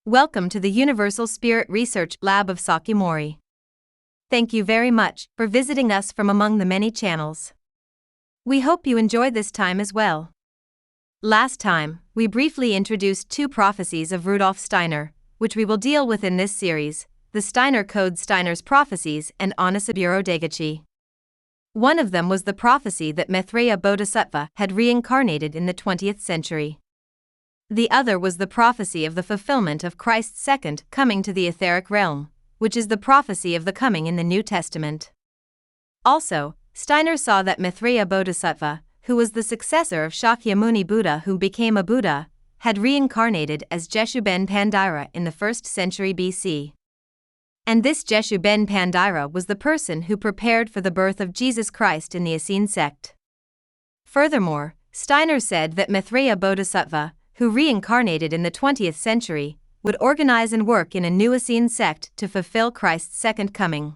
Welcome to the Universal Spirit Research Lab of Sakimori. Thank you very much for visiting us from among the many channels. We hope you enjoy this time as well. Last time, we briefly introduced two prophecies of Rudolf Steiner, which we will deal with in this series: the Steiner Code, Steiner's prophecies, and autobiography. One of them was the prophecy that Maitreya Bodhisattva had reincarnated in the 20th century. The other was the prophecy of the fulfillment of Christ's second coming to the etheric realm, which is the prophecy of the coming in the New Testament. Also, Steiner saw that Maitreya Bodhisattva, who was the successor of Shakyamuni Buddha who became a Buddha, had reincarnated as Jeshu ben Pandira in the 1st century BC. And this Jeshu ben Pandira was the person who prepared for the birth of Jesus Christ in the Essene sect. Furthermore, Steiner said that Maitreya Bodhisattva, who reincarnated in the 20th century, would organize and work in a new Essene sect to fulfill Christ's second coming.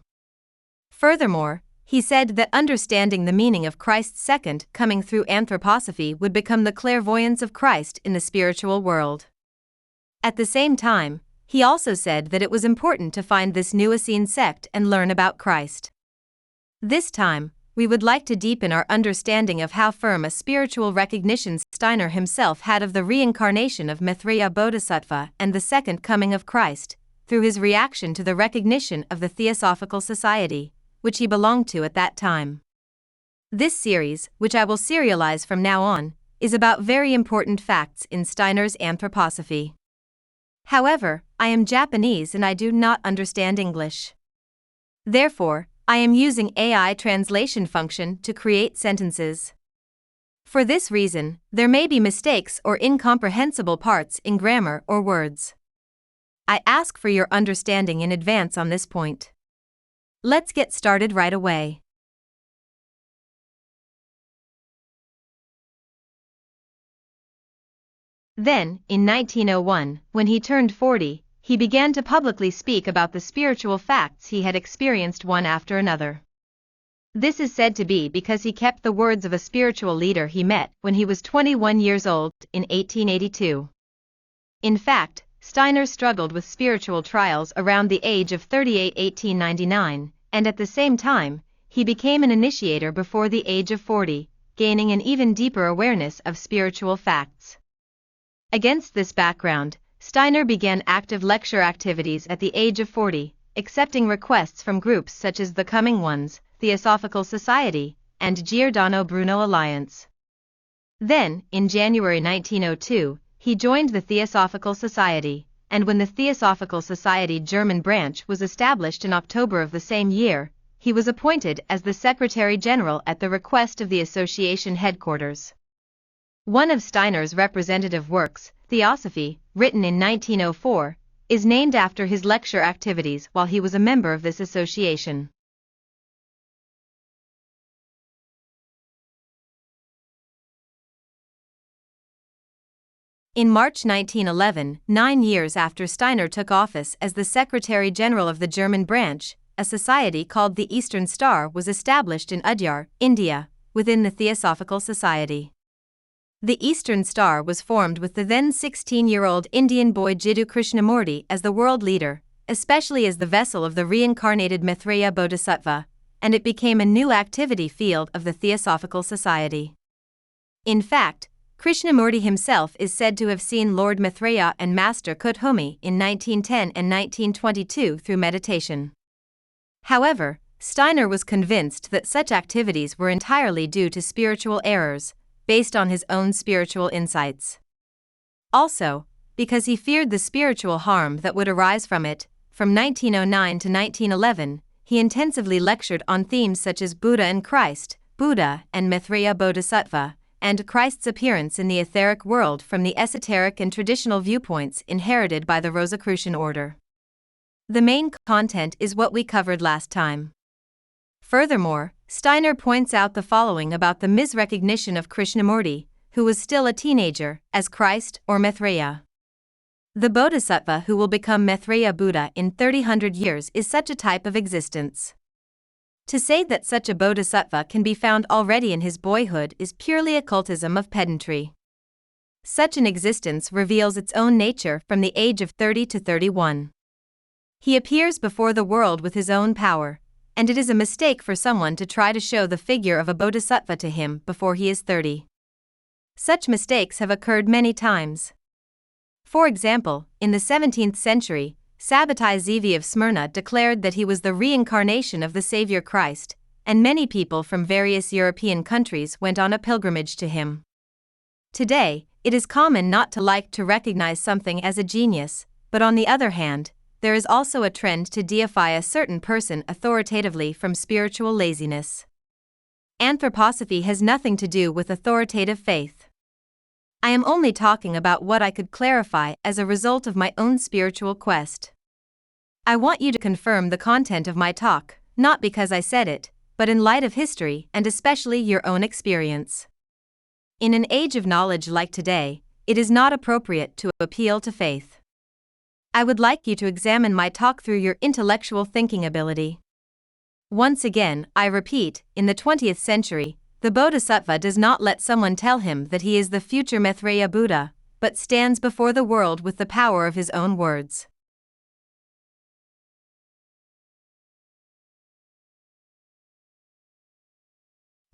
Furthermore, he said that understanding the meaning of Christ's second coming through anthroposophy would become the clairvoyance of Christ in the spiritual world. At the same time, he also said that it was important to find this new Essene sect and learn about Christ. This time, we would like to deepen our understanding of how firm a spiritual recognition Steiner himself had of the reincarnation of Maitreya Bodhisattva and the second coming of Christ, through his reaction to the recognition of the Theosophical Society, which he belonged to at that time. This series, which I will serialize from now on, is about very important facts in Steiner's Anthroposophy. However, I am Japanese and I do not understand English. Therefore, I am using AI translation function to create sentences. For this reason, there may be mistakes or incomprehensible parts in grammar or words. I ask for your understanding in advance on this point. Let's get started right away. Then, in 1901, when he turned 40, he began to publicly speak about the spiritual facts he had experienced one after another. This is said to be because he kept the words of a spiritual leader he met when he was 21 years old, in 1882. In fact, Steiner struggled with spiritual trials around the age of 38, 1899, and at the same time, he became an initiator before the age of 40, gaining an even deeper awareness of spiritual facts. Against this background, Steiner began active lecture activities at the age of 40, accepting requests from groups such as the Coming Ones, Theosophical Society, and Giordano Bruno Alliance. Then, in January 1902, he joined the Theosophical Society, and when the Theosophical Society German branch was established in October of the same year, he was appointed as the Secretary General at the request of the association headquarters. One of Steiner's representative works, Theosophy, written in 1904, is named after his lecture activities while he was a member of this association. In March 1911, 9 years after Steiner took office as the Secretary General of the German branch, a society called the Eastern Star was established in Udyar, India, within the Theosophical Society. The Eastern Star was formed with the then 16-year-old Indian boy Jiddu Krishnamurti as the world leader, especially as the vessel of the reincarnated Maitreya Bodhisattva, and it became a new activity field of the Theosophical Society. In fact, Krishnamurti himself is said to have seen Lord Maitreya and Master Kuthumi in 1910 and 1922 through meditation. However, Steiner was convinced that such activities were entirely due to spiritual errors, based on his own spiritual insights. Also, because he feared the spiritual harm that would arise from it, from 1909 to 1911, he intensively lectured on themes such as Buddha and Christ, Buddha and Maitreya Bodhisattva, and Christ's appearance in the etheric world from the esoteric and traditional viewpoints inherited by the Rosicrucian order. The main content is what we covered last time. Furthermore, Steiner points out the following about the misrecognition of Krishnamurti, who was still a teenager, as Christ or Maitreya. The Bodhisattva who will become Maitreya Buddha in 300 years is such a type of existence. To say that such a Bodhisattva can be found already in his boyhood is purely occultism of pedantry. Such an existence reveals its own nature from the age of 30 to 31. He appears before the world with his own power, and it is a mistake for someone to try to show the figure of a bodhisattva to him before he is 30. Such mistakes have occurred many times. For example, in the 17th century, Sabbatai Zevi of Smyrna declared that he was the reincarnation of the Savior Christ, and many people from various European countries went on a pilgrimage to him. Today, it is common not to like to recognize something as a genius, but on the other hand, there is also a trend to deify a certain person authoritatively from spiritual laziness. Anthroposophy has nothing to do with authoritative faith. I am only talking about what I could clarify as a result of my own spiritual quest. I want you to confirm the content of my talk, not because I said it, but in light of history and especially your own experience. In an age of knowledge like today, it is not appropriate to appeal to faith. I would like you to examine my talk through your intellectual thinking ability. Once again, I repeat, in the 20th century, the Bodhisattva does not let someone tell him that he is the future Maitreya Buddha, but stands before the world with the power of his own words.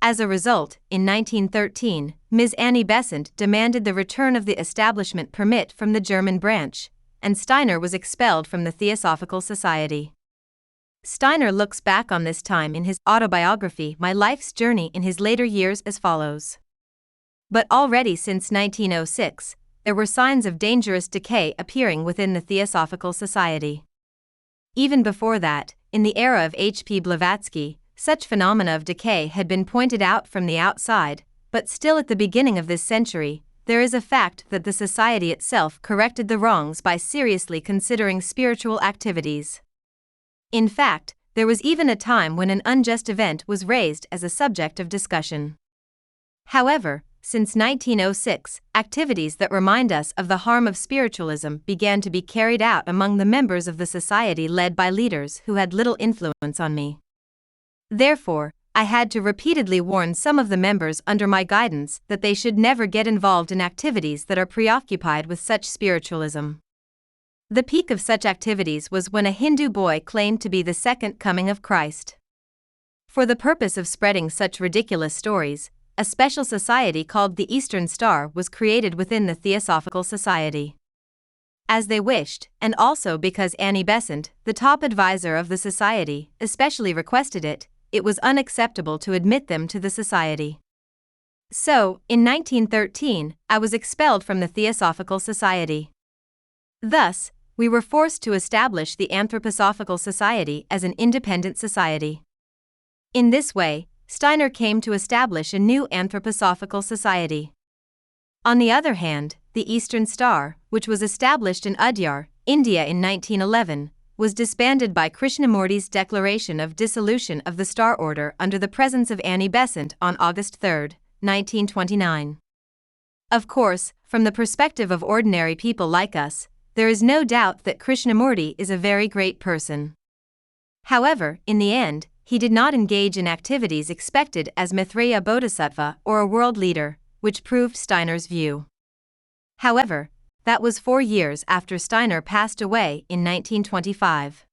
As a result, in 1913, Ms. Annie Besant demanded the return of the establishment permit from the German branch, and Steiner was expelled from the Theosophical Society. Steiner looks back on this time in his autobiography My Life's Journey in his later years as follows. But already since 1906, there were signs of dangerous decay appearing within the Theosophical Society. Even before that, in the era of H.P. Blavatsky, such phenomena of decay had been pointed out from the outside, but still at the beginning of this century, there is a fact that the society itself corrected the wrongs by seriously considering spiritual activities. In fact, there was even a time when an unjust event was raised as a subject of discussion. However, since 1906, activities that remind us of the harm of spiritualism began to be carried out among the members of the society led by leaders who had little influence on me. Therefore, I had to repeatedly warn some of the members under my guidance that they should never get involved in activities that are preoccupied with such spiritualism. The peak of such activities was when a Hindu boy claimed to be the second coming of Christ. For the purpose of spreading such ridiculous stories, a special society called the Eastern Star was created within the Theosophical Society. As they wished, and also because Annie Besant, the top advisor of the society, especially requested it, it was unacceptable to admit them to the society. So, in 1913, I was expelled from the Theosophical Society. Thus, we were forced to establish the Anthroposophical Society as an independent society. In this way, Steiner came to establish a new Anthroposophical Society. On the other hand, the Eastern Star, which was established in Udyar, India in 1911, was disbanded by Krishnamurti's declaration of dissolution of the Star Order under the presence of Annie Besant on August 3, 1929. Of course, from the perspective of ordinary people like us, there is no doubt that Krishnamurti is a very great person. However, in the end, he did not engage in activities expected as Maitreya Bodhisattva or a world leader, which proved Steiner's view. However, that was 4 years after Steiner passed away in 1925.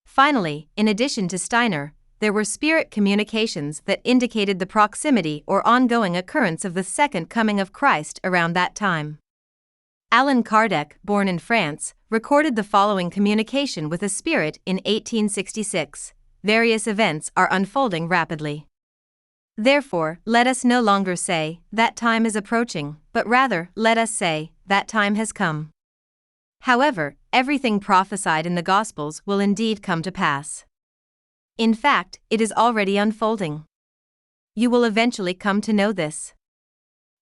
Finally, in addition to Steiner, there were spirit communications that indicated the proximity or ongoing occurrence of the second coming of Christ around that time. Allan Kardec, born in France, recorded the following communication with a spirit in 1866. Various events are unfolding rapidly. Therefore, let us no longer say, that time is approaching, but rather, let us say, that time has come. However, everything prophesied in the Gospels will indeed come to pass. In fact, it is already unfolding. You will eventually come to know this.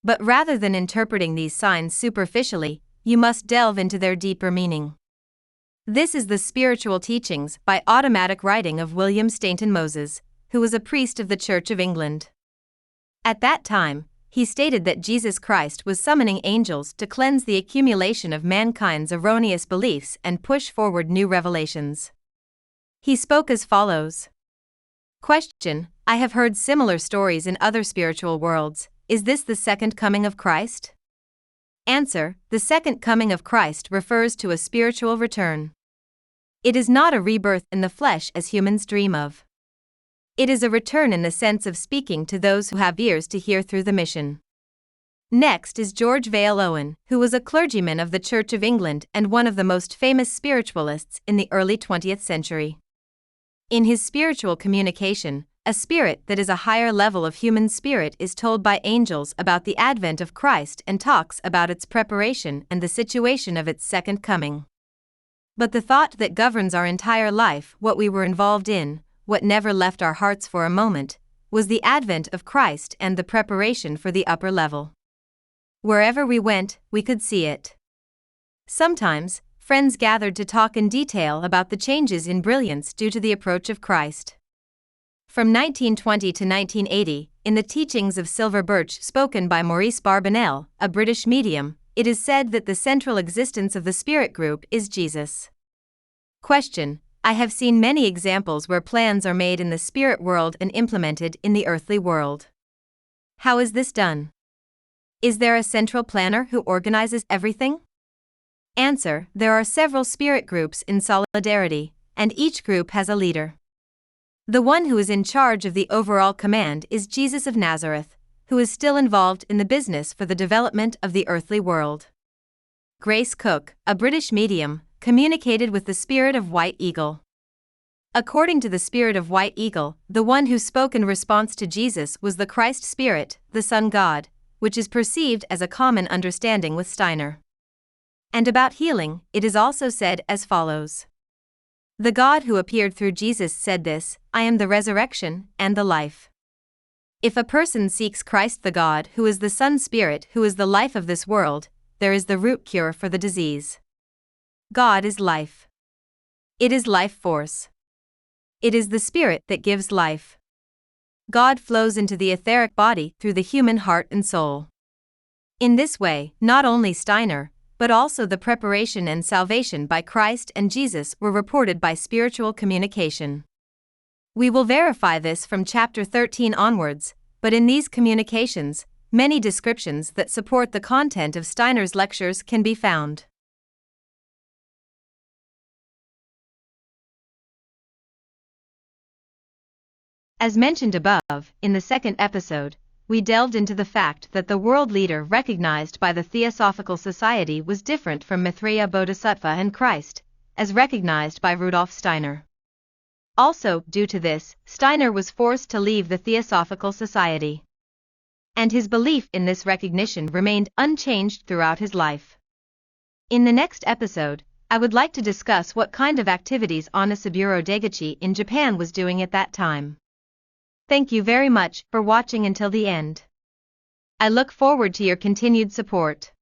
But rather than interpreting these signs superficially, you must delve into their deeper meaning. This is the Spiritual Teachings by Automatic Writing of William Stainton Moses, who was a priest of the Church of England. At that time, he stated that Jesus Christ was summoning angels to cleanse the accumulation of mankind's erroneous beliefs and push forward new revelations. He spoke as follows. Question: I have heard similar stories in other spiritual worlds. Is this the second coming of Christ? Answer: the second coming of Christ refers to a spiritual return. It is not a rebirth in the flesh as humans dream of. It is a return in the sense of speaking to those who have ears to hear through the mission. Next is George Vale Owen, who was a clergyman of the Church of England and one of the most famous spiritualists in the early 20th century. In his spiritual communication, a spirit that is a higher level of human spirit is told by angels about the advent of Christ and talks about its preparation and the situation of its second coming. But the thought that governs our entire life, what we were involved in, what never left our hearts for a moment, was the advent of Christ and the preparation for the upper level. Wherever we went, we could see it. Sometimes, friends gathered to talk in detail about the changes in brilliance due to the approach of Christ. From 1920 to 1980, in the teachings of Silver Birch spoken by Maurice Barbanel, a British medium, it is said that the central existence of the spirit group is Jesus. Question: I have seen many examples where plans are made in the spirit world and implemented in the earthly world. How is this done? Is there a central planner who organizes everything? Answer: there are several spirit groups in solidarity, and each group has a leader. The one who is in charge of the overall command is Jesus of Nazareth, who is still involved in the business for the development of the earthly world. Grace Cook, a British medium, communicated with the spirit of White Eagle. According to the spirit of White Eagle, the one who spoke in response to Jesus was the Christ Spirit, the Son God, which is perceived as a common understanding with Steiner. And about healing, it is also said as follows. The God who appeared through Jesus said this: I am the resurrection and the life. If a person seeks Christ the God who is the Son Spirit who is the life of this world, there is the root cure for the disease. God is life. It is life force. It is the Spirit that gives life. God flows into the etheric body through the human heart and soul. In this way, not only Steiner, but also the preparation and salvation by Christ and Jesus were reported by spiritual communication. We will verify this from chapter 13 onwards, but in these communications, many descriptions that support the content of Steiner's lectures can be found. As mentioned above, in the second episode, we delved into the fact that the world leader recognized by the Theosophical Society was different from Maitreya Bodhisattva and Christ, as recognized by Rudolf Steiner. Also, due to this, Steiner was forced to leave the Theosophical Society. And his belief in this recognition remained unchanged throughout his life. In the next episode, I would like to discuss what kind of activities Onisaburo Daigachi in Japan was doing at that time. Thank you very much for watching until the end. I look forward to your continued support.